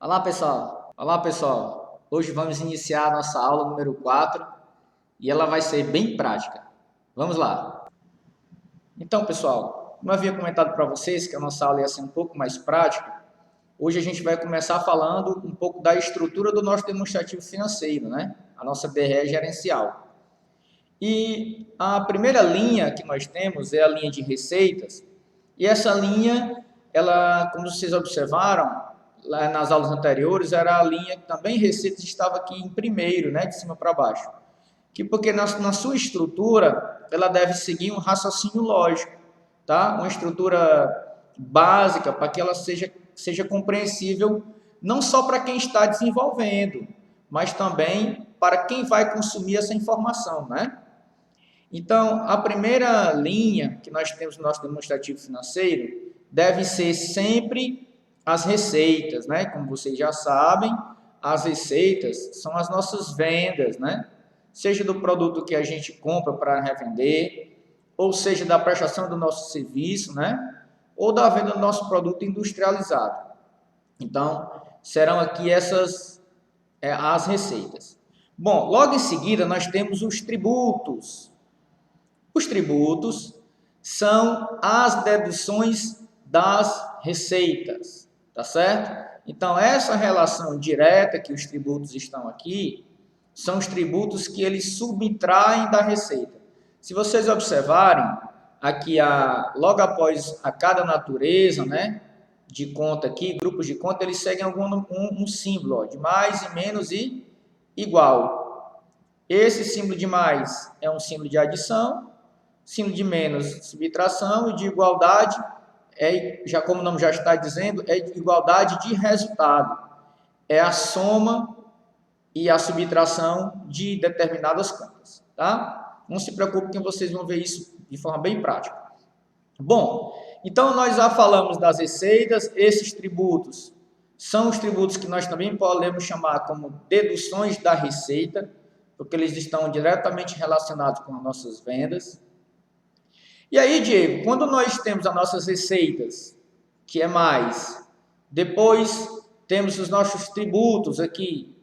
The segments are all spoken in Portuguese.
Olá pessoal. Hoje vamos iniciar a nossa aula número 4 e ela vai ser bem prática. Vamos lá. Então, pessoal, como eu havia comentado para vocês que a nossa aula ia ser um pouco mais prática, hoje a gente vai começar falando um pouco da estrutura do nosso demonstrativo financeiro, né? A nossa DRE gerencial. E a primeira linha que nós temos é a linha de receitas. E essa linha, ela, como vocês observaram, lá nas aulas anteriores, era a linha que também receitas estava aqui em primeiro, né, de cima para baixo. Porque na sua estrutura, ela deve seguir um raciocínio lógico, tá? Uma estrutura básica para que ela seja compreensível não só para quem está desenvolvendo, mas também para quem vai consumir essa informação, né? Então, a primeira linha que nós temos no nosso demonstrativo financeiro deve ser sempre as receitas, né? Como vocês já sabem, as receitas são as nossas vendas, né? Seja do produto que a gente compra para revender, ou seja da prestação do nosso serviço, né? Ou da venda do nosso produto industrializado. Então, serão aqui essas as receitas. Bom, logo em seguida nós temos os tributos. Os tributos são as deduções das receitas, tá certo? Então, essa relação direta que os tributos estão aqui, são os tributos que eles subtraem da receita. Se vocês observarem, aqui logo após a cada natureza, né, de conta aqui, grupos de conta, eles seguem um símbolo, ó, de mais e menos e igual. Esse símbolo de mais é um símbolo de adição, símbolo de menos, subtração, e de igualdade, já como o nome já está dizendo, é igualdade de resultado. É a soma e a subtração de determinadas contas, tá? Não se preocupe que vocês vão ver isso de forma bem prática. Bom, então nós já falamos das receitas, esses tributos são os tributos que nós também podemos chamar como deduções da receita, porque eles estão diretamente relacionados com as nossas vendas. E aí, Diego, quando nós temos as nossas receitas, que é mais, depois temos os nossos tributos aqui,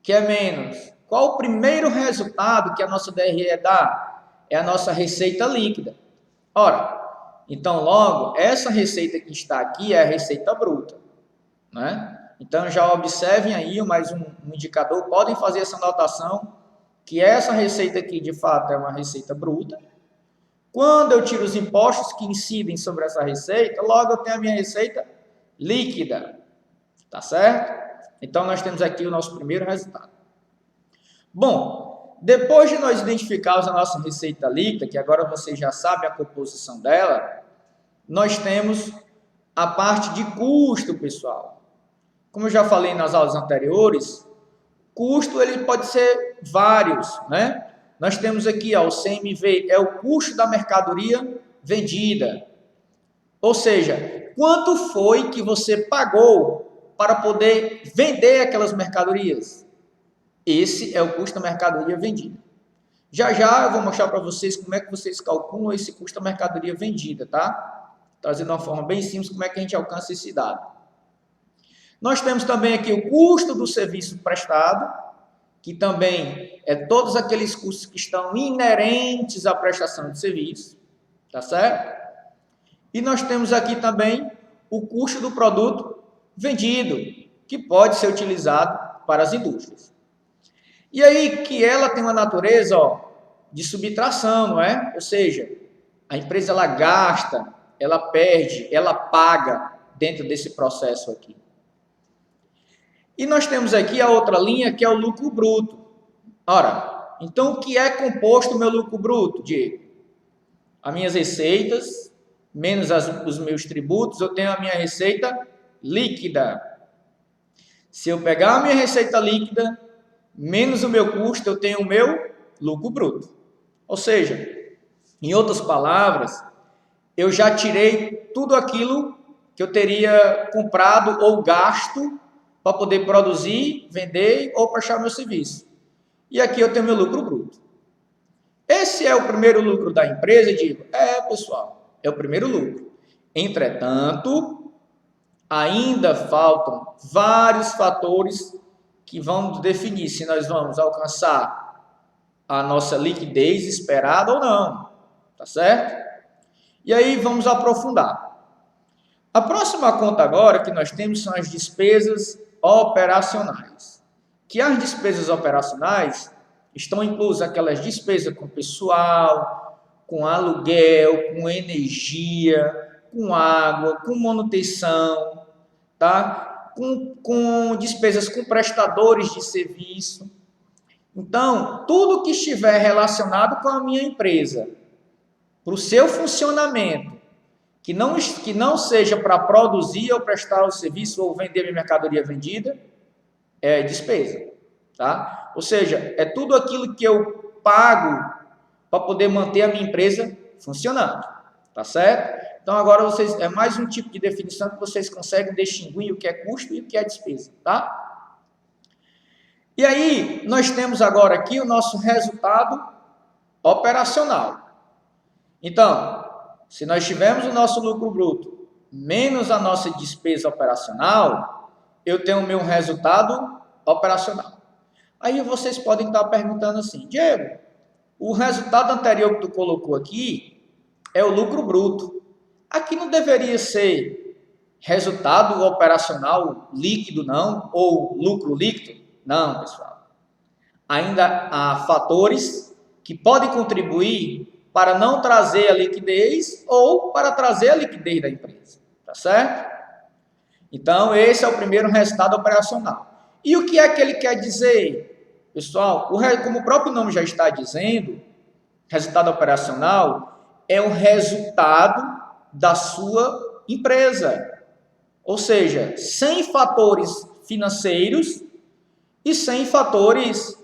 que é menos, qual o primeiro resultado que a nossa DRE dá? É a nossa receita líquida. Ora, então logo, essa receita que está aqui é a receita bruta, né? Então já observem aí mais um indicador, podem fazer essa anotação, que essa receita aqui de fato é uma receita bruta. Quando eu tiro os impostos que incidem sobre essa receita, logo eu tenho a minha receita líquida. Tá certo? Então, nós temos aqui o nosso primeiro resultado. Bom, depois de nós identificarmos a nossa receita líquida, que agora vocês já sabem a composição dela, nós temos a parte de custo, pessoal. Como eu já falei nas aulas anteriores, custo ele pode ser vários, né? Nós temos aqui, ó, o CMV, é o custo da mercadoria vendida. Ou seja, quanto foi que você pagou para poder vender aquelas mercadorias? Esse é o custo da mercadoria vendida. Já já eu vou mostrar para vocês como é que vocês calculam esse custo da mercadoria vendida, tá? Trazendo uma forma bem simples como é que a gente alcança esse dado. Nós temos também aqui o custo do serviço prestado, que também é todos aqueles custos que estão inerentes à prestação de serviço, tá certo? E nós temos aqui também o custo do produto vendido, que pode ser utilizado para as indústrias. E aí que ela tem uma natureza, ó, de subtração, não é? Ou seja, a empresa ela gasta, ela perde, ela paga dentro desse processo aqui. E nós temos aqui a outra linha, que é o lucro bruto. Ora, então o que é composto o meu lucro bruto, Diego? As minhas receitas, menos os meus tributos, eu tenho a minha receita líquida. Se eu pegar a minha receita líquida, menos o meu custo, eu tenho o meu lucro bruto. Ou seja, em outras palavras, eu já tirei tudo aquilo que eu teria comprado ou gasto para poder produzir, vender ou prestar meu serviço. E aqui eu tenho meu lucro bruto. Esse é o primeiro lucro da empresa, Diego? É, pessoal, é o primeiro lucro. Entretanto, ainda faltam vários fatores que vão definir se nós vamos alcançar a nossa liquidez esperada ou não, tá certo? E aí vamos aprofundar. A próxima conta agora que nós temos são as despesas operacionais. Que as despesas operacionais estão inclusas aquelas despesas com pessoal, com aluguel, com energia, com água, com manutenção, tá? Com despesas com prestadores de serviço. Então, tudo que estiver relacionado com a minha empresa, para o seu funcionamento, que não seja para produzir ou prestar o serviço ou vender minha mercadoria vendida, é despesa, tá? Ou seja, é tudo aquilo que eu pago para poder manter a minha empresa funcionando, tá certo? Então agora vocês é mais um tipo de definição que vocês conseguem distinguir o que é custo e o que é despesa, tá? E aí nós temos agora aqui o nosso resultado operacional. Então, se nós tivermos o nosso lucro bruto menos a nossa despesa operacional, eu tenho o meu resultado operacional. Aí vocês podem estar perguntando assim, Diego, o resultado anterior que tu colocou aqui é o lucro bruto. Aqui não deveria ser resultado operacional líquido, não? Ou lucro líquido? Não, pessoal. Ainda há fatores que podem contribuir para não trazer a liquidez ou para trazer a liquidez da empresa, tá certo? Então, esse é o primeiro resultado operacional. E o que é que ele quer dizer? Pessoal, como o próprio nome já está dizendo, resultado operacional é o resultado da sua empresa. Ou seja, sem fatores financeiros e sem fatores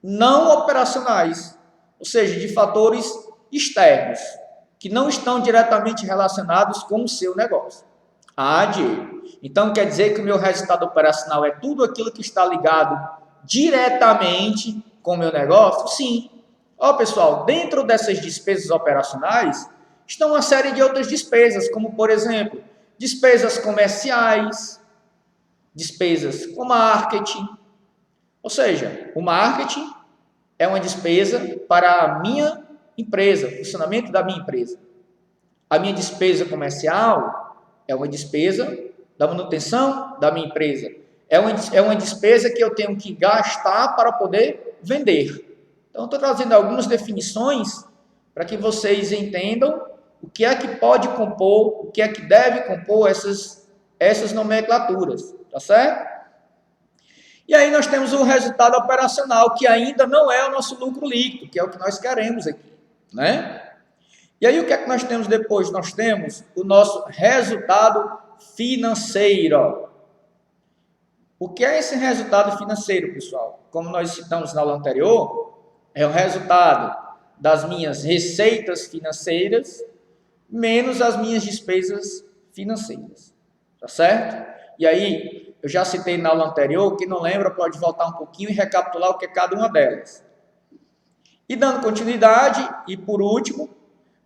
não operacionais. Ou seja, de fatores externos, que não estão diretamente relacionados com o seu negócio. Ah, Diego, então quer dizer que o meu resultado operacional é tudo aquilo que está ligado diretamente com o meu negócio? Sim. Ó, pessoal, dentro dessas despesas operacionais estão uma série de outras despesas, como, por exemplo, despesas comerciais, despesas com marketing. Ou seja, o marketing é uma despesa para a minha empresa, o funcionamento da minha empresa. A minha despesa comercial é uma despesa da manutenção da minha empresa. É uma despesa que eu tenho que gastar para poder vender. Então, estou trazendo algumas definições para que vocês entendam o que é que pode compor, o que é que deve compor essas nomenclaturas, tá certo? E aí nós temos o resultado operacional, que ainda não é o nosso lucro líquido, que é o que nós queremos aqui, né? E aí o que é que nós temos depois? Nós temos o nosso resultado financeiro. O que é esse resultado financeiro, pessoal? Como nós citamos na aula anterior, é o resultado das minhas receitas financeiras menos as minhas despesas financeiras, tá certo? E aí, eu já citei na aula anterior, quem não lembra pode voltar um pouquinho e recapitular o que é cada uma delas. E dando continuidade, e por último,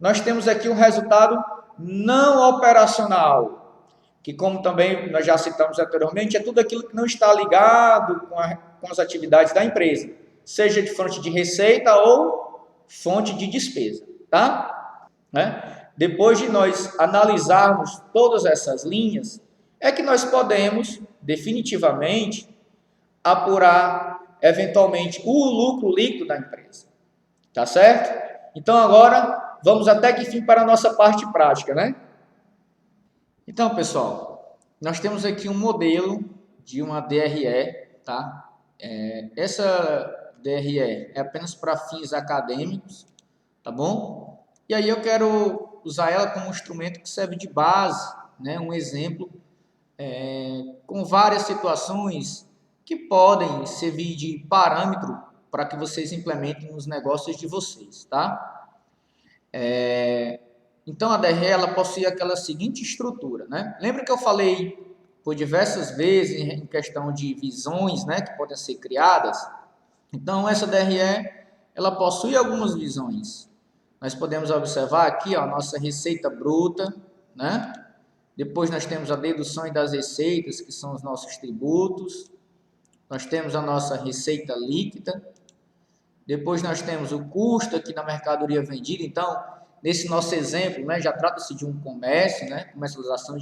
nós temos aqui um resultado não operacional, que como também nós já citamos anteriormente, é tudo aquilo que não está ligado com as atividades da empresa, seja de fonte de receita ou fonte de despesa, tá? Né? Depois de nós analisarmos todas essas linhas, é que nós podemos, definitivamente, apurar, eventualmente, o lucro líquido da empresa. Tá certo? Então, agora, vamos até que fim para a nossa parte prática, né? Então, pessoal, nós temos aqui um modelo de uma DRE, tá? Essa DRE é apenas para fins acadêmicos, tá bom? E aí eu quero usar ela como um instrumento que serve de base, né? Um exemplo com várias situações que podem servir de parâmetro para que vocês implementem nos negócios de vocês, tá? Então a DRE ela possui aquela seguinte estrutura, né? Lembra que eu falei por diversas vezes em questão de visões, né, que podem ser criadas? Então essa DRE ela possui algumas visões. Nós podemos observar aqui, ó, a nossa receita bruta, né? Depois nós temos a dedução das receitas, que são os nossos tributos. Nós temos a nossa receita líquida. Depois nós temos o custo aqui na mercadoria vendida. Então, nesse nosso exemplo, né, já trata-se de um comércio, né, comercialização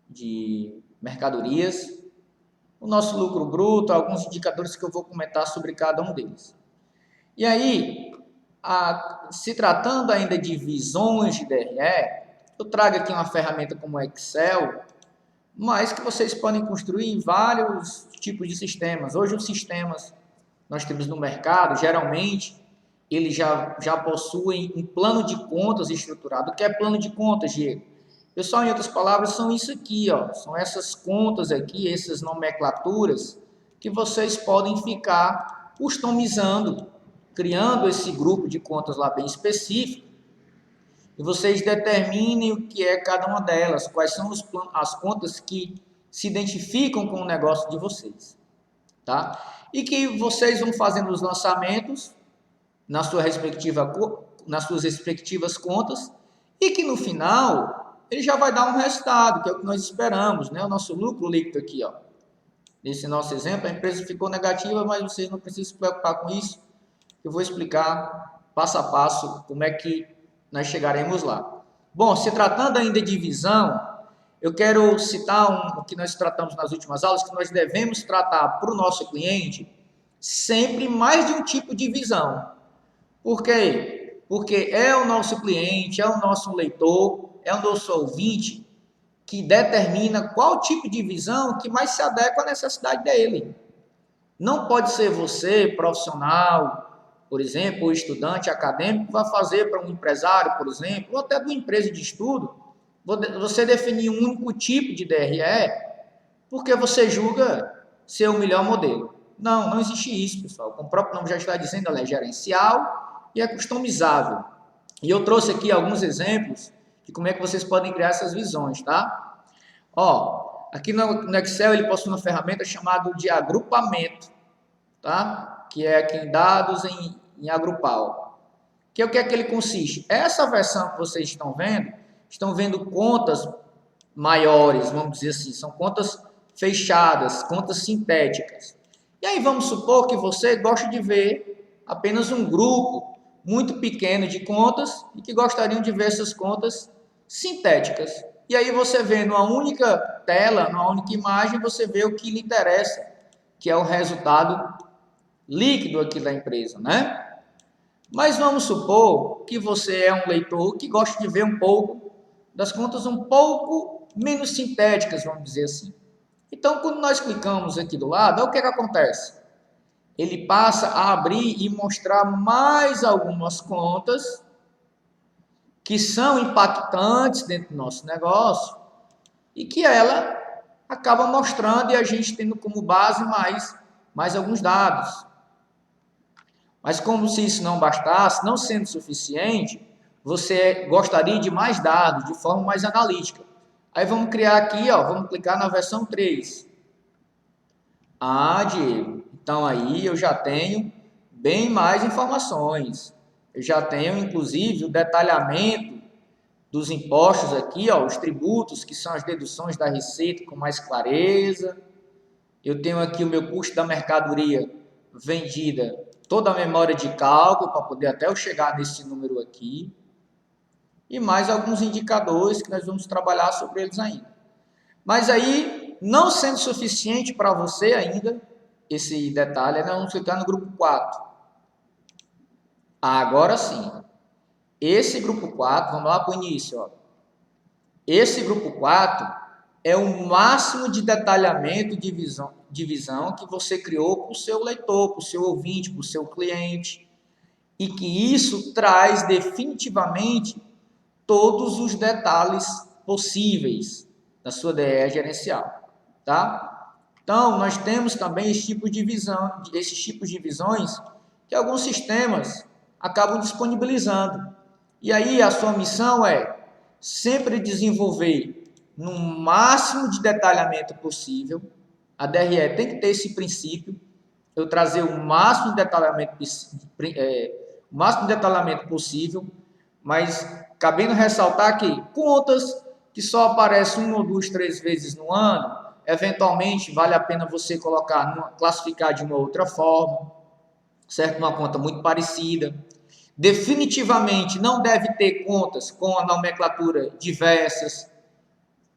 de mercadorias. O nosso lucro bruto, alguns indicadores que eu vou comentar sobre cada um deles. E aí, se tratando ainda de visões de DRE, eu trago aqui uma ferramenta como o Excel, mas que vocês podem construir em vários tipos de sistemas. Hoje os sistemas nós temos no mercado, geralmente, eles já possuem um plano de contas estruturado. O que é plano de contas, Diego? Pessoal, em outras palavras, são isso aqui, ó. São essas contas aqui, essas nomenclaturas, que vocês podem ficar customizando, criando esse grupo de contas lá bem específico, e vocês determinem o que é cada uma delas, quais são as contas que se identificam com o negócio de vocês, tá? E que vocês vão fazendo os lançamentos nas suas respectivas contas, e que no final ele já vai dar um resultado, que é o que nós esperamos, né? O nosso lucro líquido aqui, ó. Nesse nosso exemplo, a empresa ficou negativa, mas vocês não precisam se preocupar com isso. Eu vou explicar passo a passo como é que nós chegaremos lá. Bom, se tratando ainda de visão, eu quero citar o que nós tratamos nas últimas aulas, que nós devemos tratar para o nosso cliente sempre mais de um tipo de visão. Por quê? Porque é o nosso cliente, é o nosso leitor, é o nosso ouvinte que determina qual tipo de visão que mais se adequa à necessidade dele. Não pode ser você, profissional, por exemplo, o estudante acadêmico, que vai fazer para um empresário, por exemplo, ou até de uma empresa de estudo, você definir um único tipo de DRE, porque você julga ser o melhor modelo. Não, não existe isso, pessoal. Como o próprio nome já está dizendo, ela é gerencial e é customizável. E eu trouxe aqui alguns exemplos de como é que vocês podem criar essas visões, tá? Ó, aqui no Excel ele possui uma ferramenta chamada de agrupamento, tá? Que é aqui em dados em agrupar. Ó. Que é o que é que ele consiste? Essa versão que vocês estão vendo contas maiores, vamos dizer assim, são contas fechadas, contas sintéticas. E aí vamos supor que você gosta de ver apenas um grupo muito pequeno de contas e que gostariam de ver essas contas sintéticas. E aí você vê numa única tela, numa única imagem, você vê o que lhe interessa, que é o resultado líquido aqui da empresa, né? Mas vamos supor que você é um leitor que gosta de ver um pouco das contas um pouco menos sintéticas, vamos dizer assim. Então, quando nós clicamos aqui do lado, o que acontece? Ele passa a abrir e mostrar mais algumas contas que são impactantes dentro do nosso negócio e que ela acaba mostrando e a gente tendo como base mais alguns dados. Mas como se isso não bastasse, não sendo suficiente, você gostaria de mais dados, de forma mais analítica. Aí vamos criar aqui, ó, vamos clicar na versão 3. Ah, Diego, então aí eu já tenho bem mais informações. Eu já tenho, inclusive, o detalhamento dos impostos aqui, ó, os tributos, que são as deduções da receita com mais clareza. Eu tenho aqui o meu custo da mercadoria vendida, toda a memória de cálculo, para poder até eu chegar nesse número aqui. E mais alguns indicadores que nós vamos trabalhar sobre eles ainda. Mas aí, não sendo suficiente para você ainda, esse detalhe, nós vamos ficar no grupo 4. Agora sim. Esse grupo 4, vamos lá para o início. Ó. Esse grupo 4 é o máximo de detalhamento de visão que você criou para o seu leitor, para o seu ouvinte, para o seu cliente. E que isso traz definitivamente todos os detalhes possíveis da sua DRE gerencial. Tá? Então, nós temos também esses tipos de visões que alguns sistemas acabam disponibilizando. E aí a sua missão é sempre desenvolver no máximo de detalhamento possível. A DRE tem que ter esse princípio, eu trazer o máximo de detalhamento possível, mas cabendo ressaltar que contas que só aparece 1 ou 2, 3 vezes no ano, eventualmente vale a pena você classificar de uma outra forma, certo? Uma conta muito parecida. Definitivamente não deve ter contas com a nomenclatura diversas,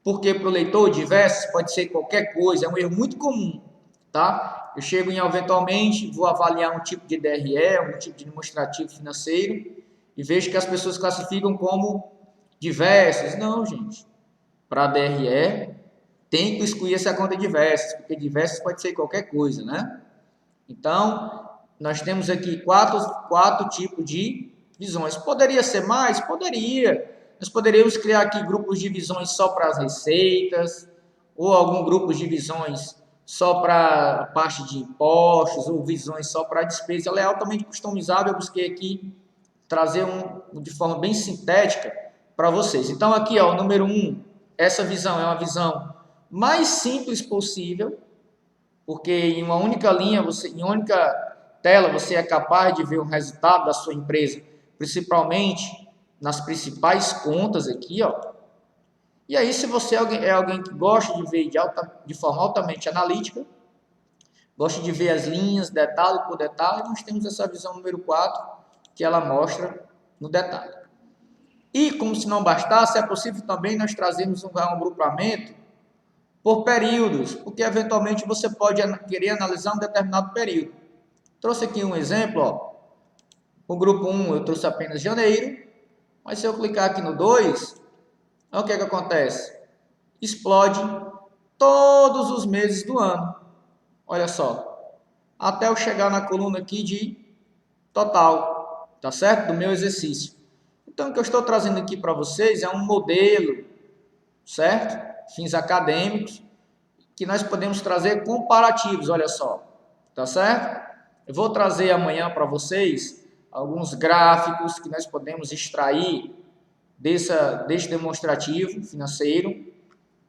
porque para o leitor diversas pode ser qualquer coisa, é um erro muito comum, tá? Eu chego em eventualmente, vou avaliar um tipo de DRE, um tipo de demonstrativo financeiro, e vejo que as pessoas classificam como diversas. Não, gente. Para DRE, tem que excluir essa conta diversas, porque diversas pode ser qualquer coisa, né? Então, nós temos aqui quatro tipos de visões. Poderia ser mais? Poderia. Nós poderíamos criar aqui grupos de visões só para as receitas, ou algum grupo de visões só para a parte de impostos, ou visões só para a despesa. Ela é altamente customizável. Eu busquei aqui trazer de forma bem sintética para vocês. Então, aqui, ó, o número 1, essa visão é uma visão mais simples possível, porque em uma única linha, em uma única tela, você é capaz de ver o resultado da sua empresa, principalmente nas principais contas aqui, ó. E aí, se você é alguém que gosta de ver de forma altamente analítica, gosta de ver as linhas, detalhe por detalhe, nós temos essa visão número 4, que ela mostra no detalhe. E, como se não bastasse, é possível também nós trazermos um agrupamento por períodos, porque eventualmente você pode querer analisar um determinado período. Trouxe aqui um exemplo, ó. O grupo 1 eu trouxe apenas janeiro, mas se eu clicar aqui no 2, olha o que acontece. Explode todos os meses do ano. Olha só. Até eu chegar na coluna aqui de total, tá certo? Do meu exercício. Então, o que eu estou trazendo aqui para vocês é um modelo, certo? Fins acadêmicos, que nós podemos trazer comparativos, olha só, tá certo? Eu vou trazer amanhã para vocês alguns gráficos que nós podemos extrair deste demonstrativo financeiro.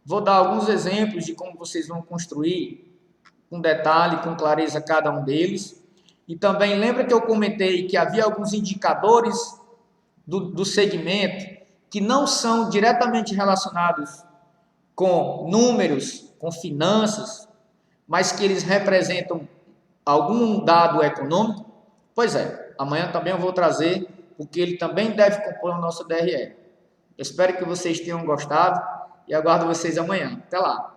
Vou dar alguns exemplos de como vocês vão construir com detalhe, com clareza cada um deles. E também lembra que eu comentei que havia alguns indicadores do segmento que não são diretamente relacionados com números, com finanças, mas que eles representam algum dado econômico? Pois é, amanhã também eu vou trazer, porque ele também deve compor o nosso DRE. Eu espero que vocês tenham gostado e aguardo vocês amanhã. Até lá!